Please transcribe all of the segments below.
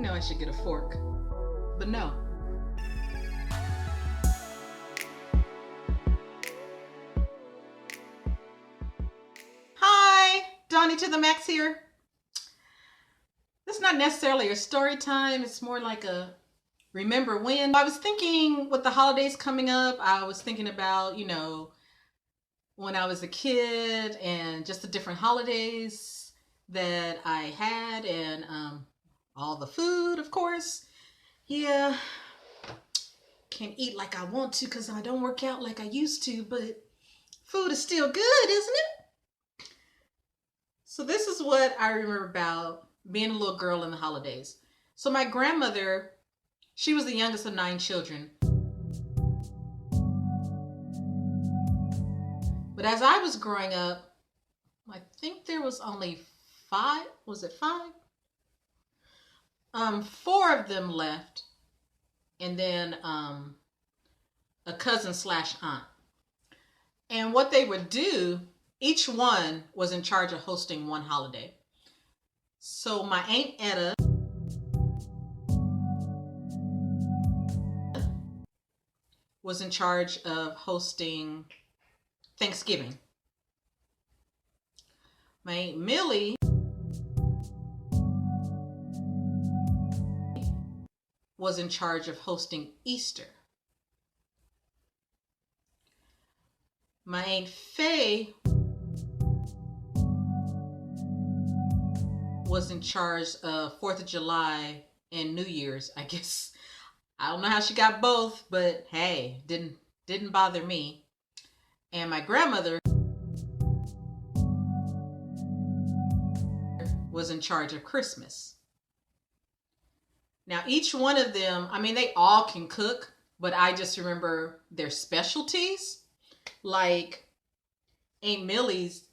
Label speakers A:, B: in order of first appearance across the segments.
A: know I should get a fork, but no. Hi, Dawnie to the max here. This is not necessarily a story time. It's more like a remember when. I was thinking with the holidays coming up, I was thinking about, when I was a kid and just the different holidays that I had and all the food, of course. Yeah, can't eat like I want to because I don't work out like I used to, but food is still good, isn't it? So this is what I remember about being a little girl in the holidays. So my grandmother, she was the youngest of 9 children. But as I was growing up, I think there was only 5, was it 5? 4 of them left, and then a cousin / aunt. And what they would do, each one was in charge of hosting one holiday. So my Aunt Etta was in charge of hosting Thanksgiving. My Aunt Mille was in charge of hosting Easter. My Aunt Faye was in charge of 4th of July and New Year's, I guess. I don't know how she got both, but hey, didn't bother me. And my grandmother was in charge of Christmas. Now, each one of them, I mean, they all can cook, but I just remember their specialties. Like Aunt Millie's,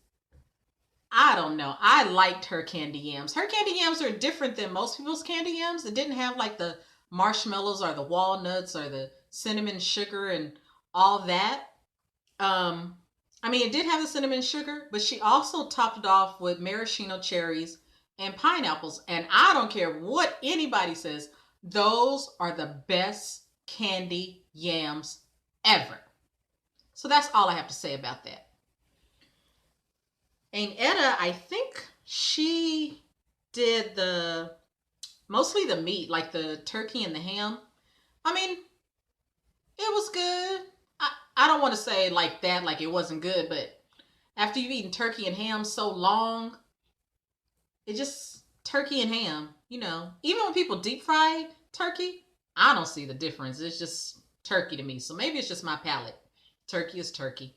A: I don't know. I liked her candy yams. Her candy yams are different than most people's candy yams. It didn't have like the marshmallows or the walnuts or the cinnamon sugar and all that. I mean, it did have the cinnamon sugar, but she also topped it off with maraschino cherries and pineapples. And I don't care what anybody says, those are the best candy yams ever. So that's all I have to say about that. Aunt Etta, I think she did mostly the meat, like the turkey and the ham. I mean, it was good. I don't want to say like that, like it wasn't good, but after you've eaten turkey and ham so long, it just, turkey and ham, even when people deep fry turkey, I don't see the difference. It's just turkey to me. So maybe it's just my palate. Turkey is turkey.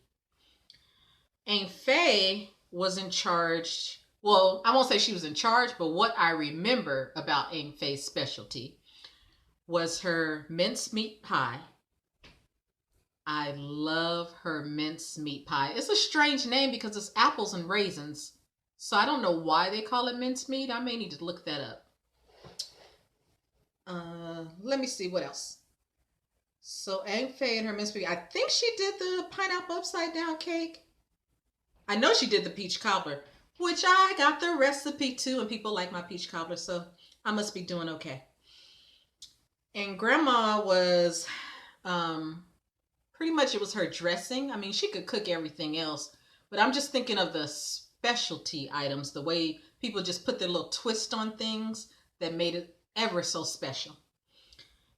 A: Aunt Faye was in charge. Well, I won't say she was in charge, but what I remember about Aunt Faye's specialty was her minced meat pie. I love her minced meat pie. It's a strange name because it's apples and raisins. So I don't know why they call it minced meat. I may need to look that up. Let me see what else. So Aunt Faye and her minced meat. I think she did the pineapple upside down cake. I know she did the peach cobbler, which I got the recipe too, and people like my peach cobbler, so I must be doing okay. And Grandma was, pretty much it was her dressing. I mean, she could cook everything else, but I'm just thinking of the specialty items, the way people just put their little twist on things that made it ever so special.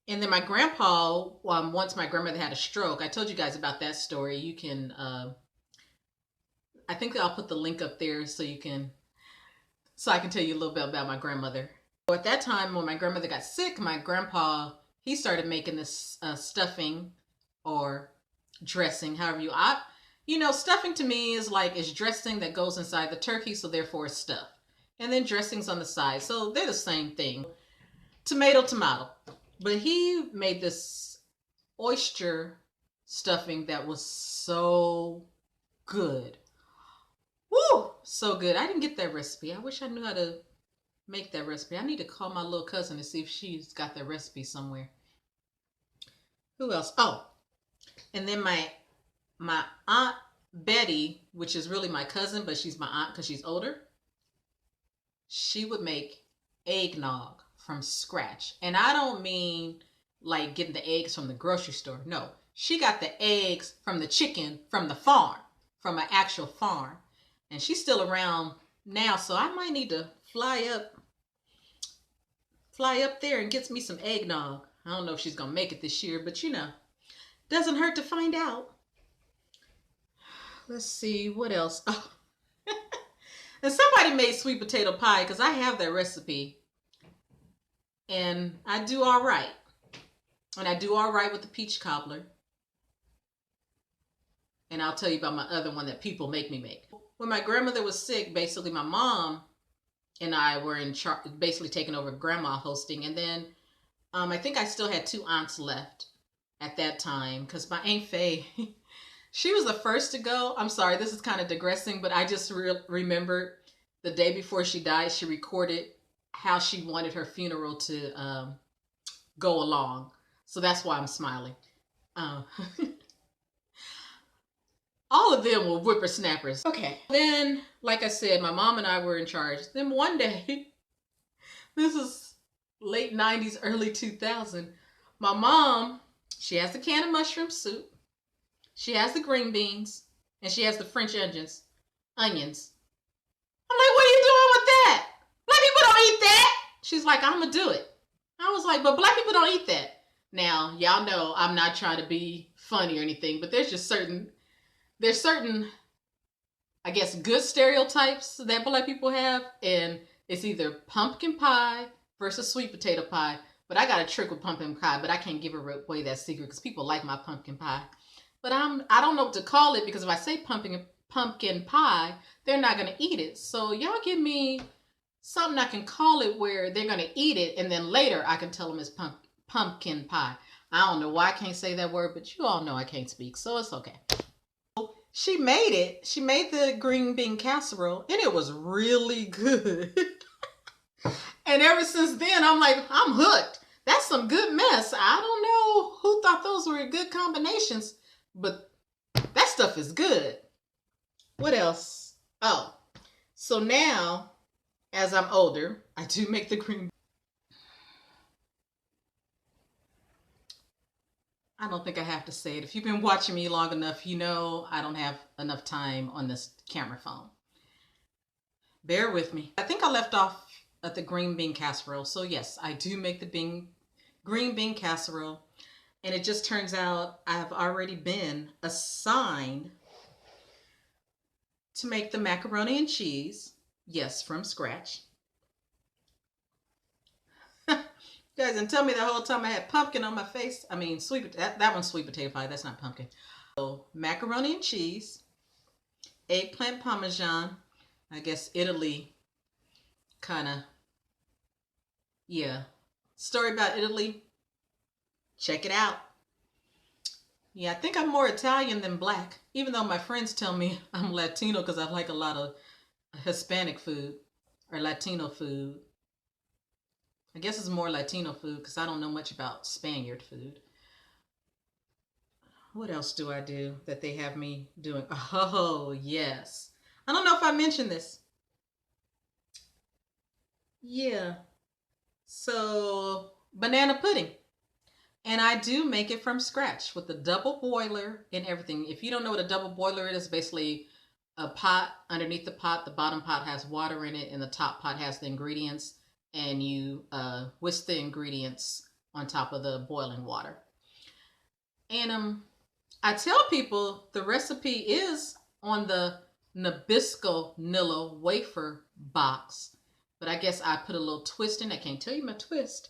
A: And then my grandpa, once my grandmother had a stroke, I told you guys about that story. You can, I think I'll put the link up there so I can tell you a little bit about my grandmother. So at that time, when my grandmother got sick, my grandpa, he started making this stuffing or dressing, however stuffing to me is like, it's dressing that goes inside the turkey, so therefore it's stuffed. And then dressings on the side, so they're the same thing. Tomato. But he made this oyster stuffing that was so good. Woo! So good. I didn't get that recipe. I wish I knew how to make that recipe. I need to call my little cousin to see if she's got that recipe somewhere. Who else? Oh, and then my Aunt Betty, which is really my cousin, but she's my aunt because she's older. She would make Egg Nog from scratch. And I don't mean like getting the eggs from the grocery store. No, she got the eggs from the chicken from the farm, from an actual farm. And she's still around now, so I might need to fly up there and get me some eggnog. I don't know if she's gonna make it this year, but you know, doesn't hurt to find out. Let's see, what else? Oh. And somebody made sweet potato pie, because I have that recipe. And I do all right. And I do all right with the peach cobbler. And I'll tell you about my other one that people make me make. When my grandmother was sick, basically my mom and I were in charge, basically taking over grandma hosting. And then I think I still had 2 aunts left at that time, because my Aunt Faye, she was the first to go. I'm sorry, this is kind of digressing, but I just remembered the day before she died, she recorded how she wanted her funeral to go along. So that's why I'm smiling. All of them were whippersnappers. Okay. Then, like I said, my mom and I were in charge. Then one day, this is late 90s, early 2000, my mom, she has the can of mushroom soup, she has the green beans, and she has the French onions. I'm like, what are you doing with that? Black people don't eat that. She's like, I'm gonna do it. I was like, but black people don't eat that. Now, y'all know I'm not trying to be funny or anything, but there's certain, I guess, good stereotypes that black people have, and it's either pumpkin pie versus sweet potato pie. But I got a trick with pumpkin pie, but I can't give away that secret because people like my pumpkin pie. But I don't know what to call it, because if I say pumpkin pie, they're not gonna eat it. So y'all give me something I can call it where they're gonna eat it, and then later I can tell them it's pumpkin pie. I don't know why I can't say that word, but you all know I can't speak, so it's okay. She made it. She made the green bean casserole, and it was really good. And ever since then, I'm like, I'm hooked. That's some good mess. I don't know who thought those were good combinations, but that stuff is good. What else? Oh, so now, as I'm older, I do make the green. I don't think I have to say it. If you've been watching me long enough, you know I don't have enough time on this camera phone. Bear with me. I think I left off at the green bean casserole. So yes, I do make the green bean casserole. And it just turns out I've already been assigned to make the macaroni and cheese. Yes, from scratch. Guys, and tell me the whole time I had pumpkin on my face. I mean, that one's sweet potato pie. That's not pumpkin. So, macaroni and cheese, eggplant Parmesan. I guess Italy, kind of, yeah. Story about Italy. Check it out. Yeah, I think I'm more Italian than black, even though my friends tell me I'm Latino because I like a lot of Hispanic food or Latino food. I guess it's more Latino food because I don't know much about Spaniard food. What else do I do that they have me doing? Oh, yes. I don't know if I mentioned this. Yeah. So, banana pudding. And I do make it from scratch with the double boiler and everything. If you don't know what a double boiler is, basically a pot. Underneath the pot, the bottom pot has water in it and the top pot has the ingredients. And you whisk the ingredients on top of the boiling water. And I tell people the recipe is on the Nabisco Nilla wafer box, but I guess I put a little twist in. I can't tell you my twist.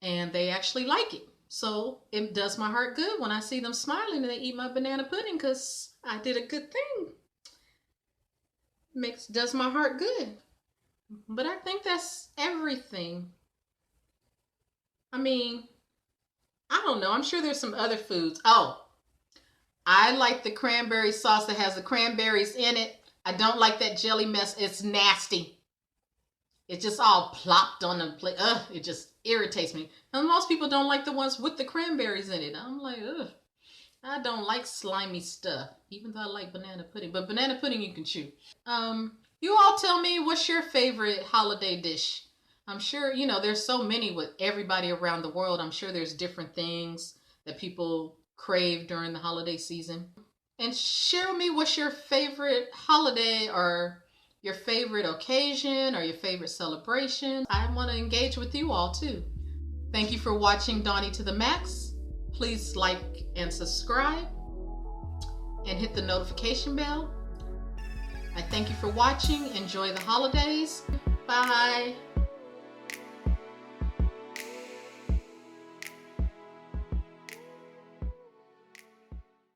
A: And they actually like it. So it does my heart good when I see them smiling and they eat my banana pudding because I did a good thing. Does my heart good. But I think that's everything. I mean, I don't know. I'm sure there's some other foods. Oh, I like the cranberry sauce that has the cranberries in it. I don't like that jelly mess. It's nasty. It's just all plopped on the plate. Ugh, it just irritates me. And most people don't like the ones with the cranberries in it. I'm like, ugh. I don't like slimy stuff, even though I like banana pudding. But banana pudding you can chew. You all tell me, what's your favorite holiday dish? I'm sure, you know, there's so many with everybody around the world. I'm sure there's different things that people crave during the holiday season. And share with me what's your favorite holiday or your favorite occasion or your favorite celebration. I want to engage with you all too. Thank you for watching Dawnie to the Max. Please like and subscribe and hit the notification bell. I thank you for watching. Enjoy the holidays. Bye.